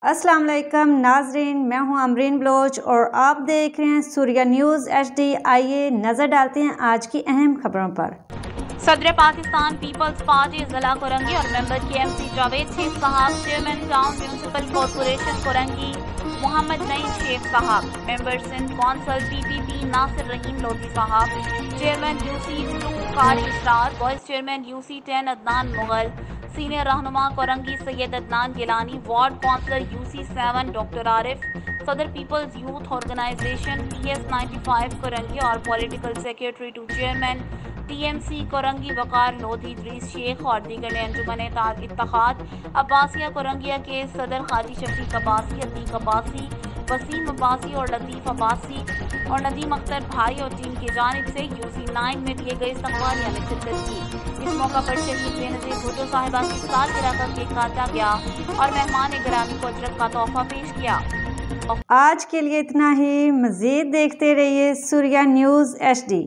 السلام علیکم ناظرین، میں ہوں امرین بلوچ اور آپ دیکھ رہے ہیں سوریہ نیوز HD۔ آئیے نظر ڈالتے ہیں آج کی اہم خبروں پر۔ صدر پاکستان پیپلز پارٹی ضلع کورنگی اور ممبر KMC Javed Sheikh sahab, chairman town municipal corporation Korangi Muhammad Naeem Sheikh sahab, member Sindh council PPP Nasir Rahim Lodhi sahab, chairman UC2 Qari Israr, vice chairman UC10 Adnan Mughal, senior رہنما Korangi Syed Adnan Gilani, ward councillor UC7 doctor Arif, صدر peoples youth organisation PS95 Korangi اور political secretary to chairman TMC Korangi Waqar Lodhi Idrees Sheikh اور دیگر نے انجمن اتحاد عباسیہ کورنگیہ کے صدر حاجی شفیق عباسی، عتیق عباسی، وسیم عباسی اور لطیف عباسی اور ندیم اختر بھائی اور ٹیم کی جانب سے UC9 میں دیے گئے استقبالیہ میں شرکت کی۔ اس موقع پر شہید بے نظیر بھٹو صاحبہ کی سالگرہ کا کیک کاٹا گیا اور مہمان گرامی کو اجرت کا تحفہ پیش کیا۔ آج کے لیے اتنا ہی، مزید دیکھتے رہیے سوریہ نیوز HD۔